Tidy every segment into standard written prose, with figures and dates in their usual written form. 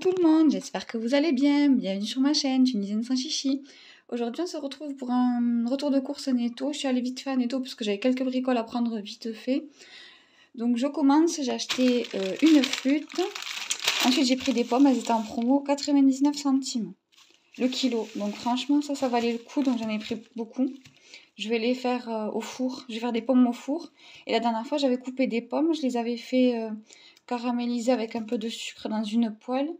tout le monde, j'espère que vous allez bien, bienvenue sur ma chaîne Tunisienne sans chichi. Aujourd'hui on se retrouve pour un retour de course netto, je suis allée vite fait à netto parce que j'avais quelques bricoles à prendre vite fait. Donc je commence, j'ai acheté une flûte, ensuite j'ai pris des pommes, elles étaient en promo, 99 centimes le kilo. Donc franchement ça valait le coup, donc j'en ai pris beaucoup. Je vais les faire au four, je vais faire des pommes au four. Et la dernière fois j'avais coupé des pommes, je les avais fait caraméliser avec un peu de sucre dans une poêle.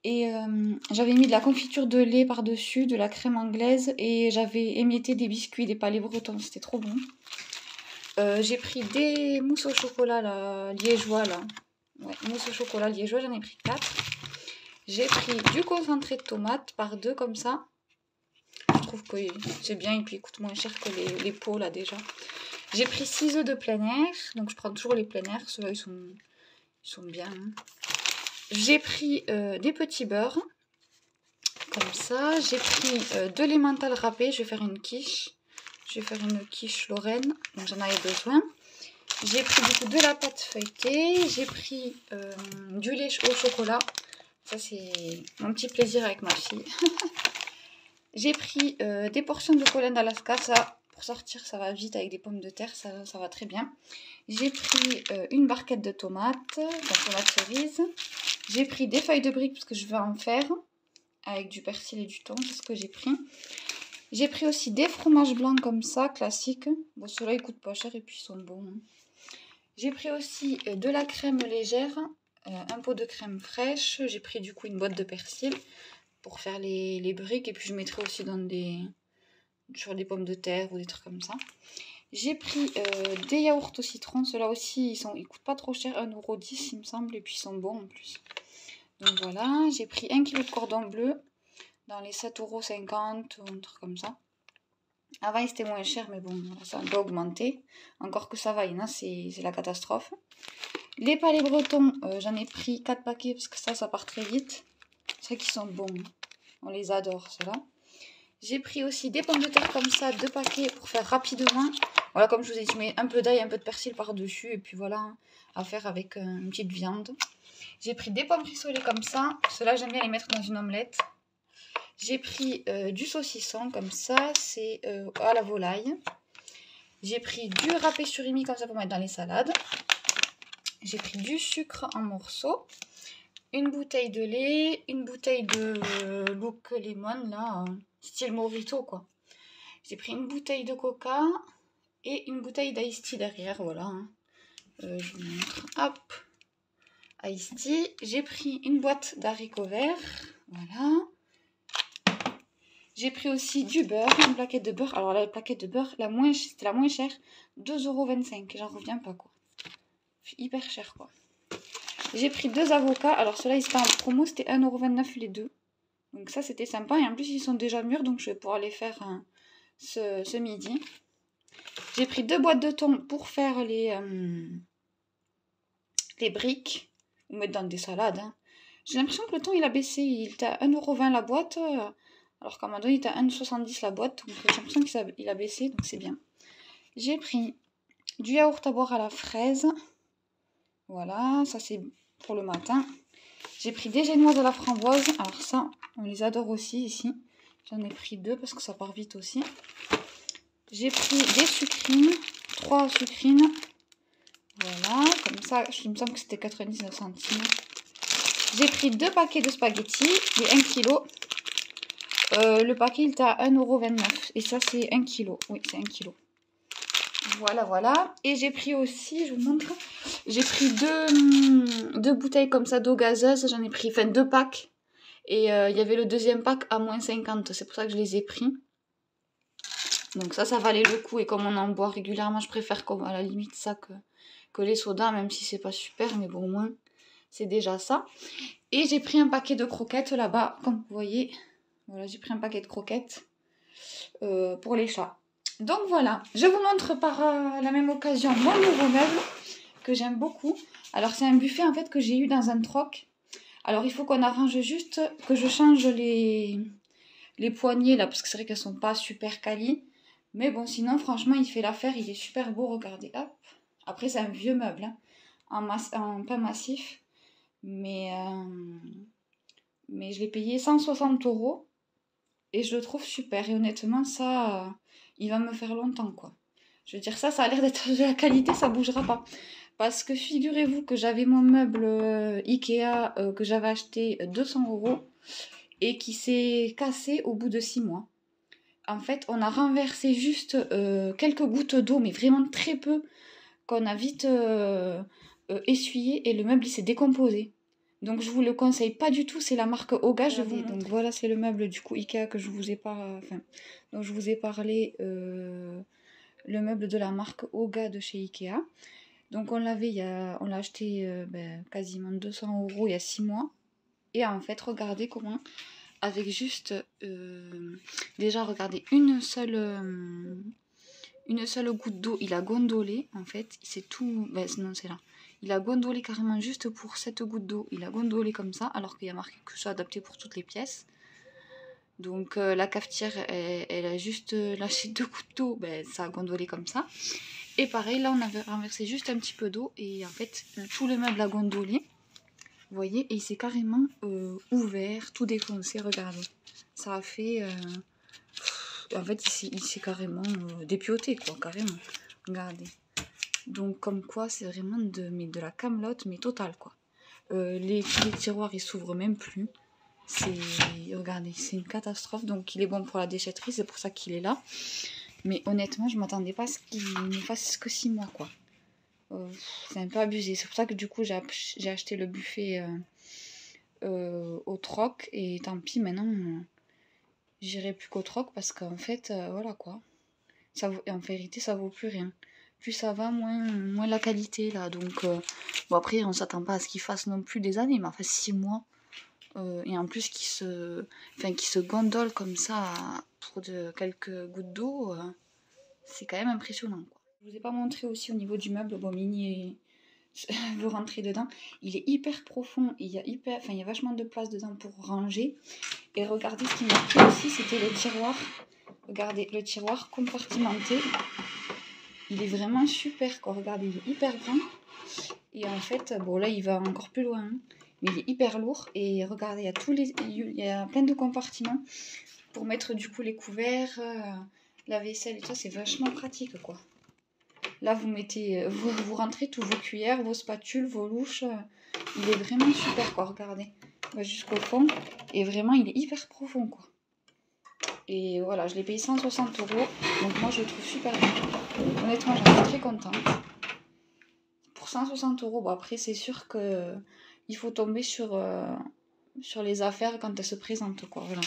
Et j'avais mis de la confiture de lait par-dessus, de la crème anglaise. Et j'avais émietté des biscuits, des palais bretons, c'était trop bon. J'ai pris des mousses au chocolat là, liégeois là. Ouais, mousse au chocolat liégeois, j'en ai pris 4. J'ai pris du concentré de tomate par 2 comme ça. Je trouve que c'est bien et puis il coûte moins cher que les pots là déjà. J'ai pris 6 œufs de plein air, donc je prends toujours les plein air, ceux-là ils sont bien. Hein. J'ai pris des petits beurres, comme ça. J'ai pris de l'emmental râpé, je vais faire une quiche. Je vais faire une quiche Lorraine, donc j'en avais besoin. J'ai pris du coup de la pâte feuilletée, j'ai pris du lait au chocolat. Ça c'est mon petit plaisir avec ma fille. J'ai pris des portions de pollen d'Alaska, ça pour sortir ça va vite avec des pommes de terre, ça va très bien. J'ai pris une barquette de tomates, donc tomates cerises. J'ai pris des feuilles de briques parce que je vais en faire avec du persil et du thon, c'est ce que j'ai pris. J'ai pris aussi des fromages blancs comme ça, classiques. Bon, ceux-là ils coûtent pas cher et puis ils sont bons. Hein. J'ai pris aussi de la crème légère, un pot de crème fraîche. J'ai pris du coup une boîte de persil pour faire les briques et puis je mettrai aussi sur des pommes de terre ou des trucs comme ça. J'ai pris des yaourts au citron, ceux-là aussi ils coûtent pas trop cher, 1,10 € il me semble et puis ils sont bons en plus. Donc voilà, j'ai pris 1 kg de cordon bleu dans les 7,50 € ou un truc comme ça. Avant c'était moins cher mais bon ça a un peu augmenté, encore que ça va, c'est la catastrophe. Les palais bretons, j'en ai pris 4 paquets parce que ça part très vite. C'est vrai qu'ils sont bons, on les adore ceux-là. J'ai pris aussi des pommes de terre comme ça, 2 paquets pour faire rapidement. Voilà, comme je vous ai dit, je mets un peu d'ail, un peu de persil par-dessus. Et puis voilà, à faire avec une petite viande. J'ai pris des pommes rissolées comme ça. Ceux-là, j'aime bien les mettre dans une omelette. J'ai pris du saucisson comme ça, c'est à la volaille. J'ai pris du râpé surimi comme ça pour mettre dans les salades. J'ai pris du sucre en morceaux. Une bouteille de lait, une bouteille de Look Lemon, là, style Mojito, quoi. J'ai pris une bouteille de coca et une bouteille d'Ice Tea derrière, voilà. Hein. Je vous montre, hop, Ice Tea. J'ai pris une boîte d'haricots verts, voilà. J'ai pris aussi du beurre, une plaquette de beurre. Alors la plaquette de beurre, c'était la moins chère, 2,25 €, j'en reviens pas, quoi. Hyper cher, quoi. J'ai pris 2 avocats, alors ceux-là ils étaient en promo, c'était 1,29 € les deux. Donc ça c'était sympa et en plus ils sont déjà mûrs donc je vais pouvoir les faire ce midi. J'ai pris 2 boîtes de thon pour faire les briques ou mettre dans des salades. Hein. J'ai l'impression que le thon il a baissé, il était à 1,20 € la boîte alors qu'à un moment donné il était à 1,70 € la boîte donc j'ai l'impression qu'il a baissé donc c'est bien. J'ai pris du yaourt à boire à la fraise. Voilà, ça c'est pour le matin. J'ai pris des génoises à la framboise. Alors ça, on les adore aussi ici. J'en ai pris 2 parce que ça part vite aussi. J'ai pris des sucrines. 3 sucrines. Voilà, comme ça, il me semble que c'était 99 centimes. J'ai pris 2 paquets de spaghettis et 1 kg. Le paquet il était à 1,29 € et ça c'est 1 kg. Oui, c'est 1 kg. Voilà, voilà. Et j'ai pris aussi, je vous montre, j'ai pris deux bouteilles comme ça d'eau gazeuse. J'en ai pris, 2 packs. Et il y avait le deuxième pack à moins 50. C'est pour ça que je les ai pris. Donc ça valait le coup. Et comme on en boit régulièrement, je préfère à la limite ça que les sodas, même si c'est pas super. Mais bon, au moins, c'est déjà ça. Et j'ai pris un paquet de croquettes là-bas, comme vous voyez. Voilà, j'ai pris un paquet de croquettes pour les chats. Donc voilà, je vous montre par la même occasion mon nouveau meuble que j'aime beaucoup. Alors c'est un buffet en fait que j'ai eu dans un troc. Alors il faut qu'on arrange juste que je change les poignées là parce que c'est vrai qu'elles sont pas super quali. Mais bon sinon franchement il fait l'affaire, il est super beau, regardez. Hop. Après c'est un vieux meuble hein, en pain massif. Mais mais je l'ai payé 160 € et je le trouve super. Et honnêtement, ça, il va me faire longtemps, quoi. Je veux dire, ça a l'air d'être de la qualité, ça bougera pas. Parce que figurez-vous que j'avais mon meuble Ikea que j'avais acheté 200 € et qui s'est cassé au bout de 6 mois. En fait, on a renversé juste quelques gouttes d'eau, mais vraiment très peu, qu'on a vite essuyé et le meuble il s'est décomposé. Donc je vous le conseille pas du tout, c'est la marque Oga. Donc voilà, c'est le meuble du coup Ikea que je vous ai pas, enfin, dont je vous ai parlé, le meuble de la marque Oga de chez Ikea. Donc on l'a acheté quasiment 200 € il y a 6 mois. Et en fait, regardez comment, avec juste, déjà regardez une seule goutte d'eau, il a gondolé en fait, c'est tout, non c'est là. Il a gondolé carrément juste pour cette goutte d'eau, il a gondolé comme ça, alors qu'il y a marqué que c'est adapté pour toutes les pièces. Donc la cafetière, elle a juste lâché 2 gouttes d'eau, ça a gondolé comme ça. Et pareil, là on avait renversé juste un petit peu d'eau et en fait tout le meuble a gondolé. Vous voyez, et il s'est carrément ouvert, tout défoncé, regardez. Ça a fait... en fait, il s'est carrément dépioté, quoi, carrément. Regardez. Donc, comme quoi, c'est vraiment de la camelote, mais totale, quoi. Les tiroirs, ils s'ouvrent même plus. Regardez, c'est une catastrophe. Donc, il est bon pour la déchetterie, c'est pour ça qu'il est là. Mais honnêtement, je m'attendais pas à ce qu'il ne fasse que 6 mois, quoi. C'est un peu abusé. C'est pour ça que du coup, j'ai acheté le buffet au troc. Et tant pis, maintenant, j'irai plus qu'au troc parce qu'en fait, voilà quoi. En vérité, ça vaut plus rien. Plus ça va, moins la qualité là. Donc, bon, après, on s'attend pas à ce qu'il fasse non plus des années, mais enfin 6 mois. Et en plus, qu'il se gondole comme ça pour quelques gouttes d'eau, c'est quand même impressionnant, quoi. Je vous ai pas montré aussi au niveau du meuble. Bon, Mini veut rentrer dedans. Il est hyper profond. Il y a vachement de place dedans pour ranger. Et regardez ce qui m'a plu aussi, c'était le tiroir. Regardez, le tiroir compartimenté. Il est vraiment super, quoi. Regardez, il est hyper grand. Et en fait, bon là, il va encore plus loin. Hein, mais il est hyper lourd. Et regardez, il y a plein de compartiments pour mettre du coup les couverts, la vaisselle et tout ça. C'est vachement pratique, quoi. Là, vous rentrez tous vos cuillères, vos spatules, vos louches. Il est vraiment super, quoi. Regardez. On va jusqu'au fond. Et vraiment, il est hyper profond, quoi. Et voilà, je l'ai payé 160 €. Donc moi, je le trouve super bien. Honnêtement, j'en suis très contente. Pour 160 €, bon après, c'est sûr que il faut tomber sur les affaires quand elles se présentent, quoi. Voilà.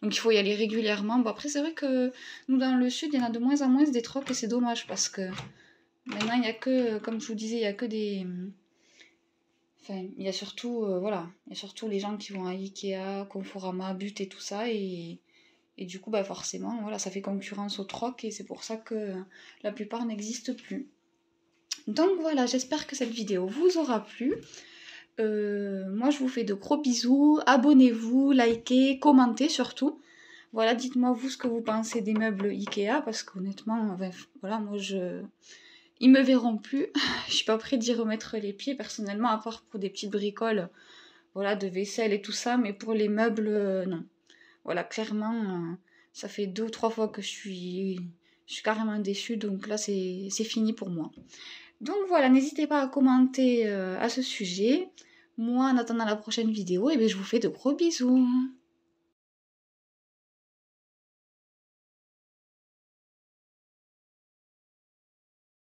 Donc il faut y aller régulièrement. Bon après, c'est vrai que nous, dans le sud, il y en a de moins en moins des trocs et c'est dommage parce que maintenant, il n'y a que, comme je vous disais, il n'y a que des... Enfin, il y a surtout, voilà, il y a surtout les gens qui vont à Ikea, Conforama, But et tout ça et du coup, forcément, voilà, ça fait concurrence au troc et c'est pour ça que la plupart n'existent plus. Donc voilà, j'espère que cette vidéo vous aura plu. Moi, je vous fais de gros bisous. Abonnez-vous, likez, commentez surtout. Voilà, dites-moi vous ce que vous pensez des meubles Ikea parce qu'honnêtement, voilà, moi ils me verront plus. Je suis pas prête d'y remettre les pieds personnellement, à part pour des petites bricoles, voilà, de vaisselle et tout ça, mais pour les meubles, non. Voilà, clairement, ça fait 2 ou 3 fois que je suis carrément déçue, donc là, c'est fini pour moi. Donc voilà, n'hésitez pas à commenter à ce sujet. Moi, en attendant la prochaine vidéo, je vous fais de gros bisous.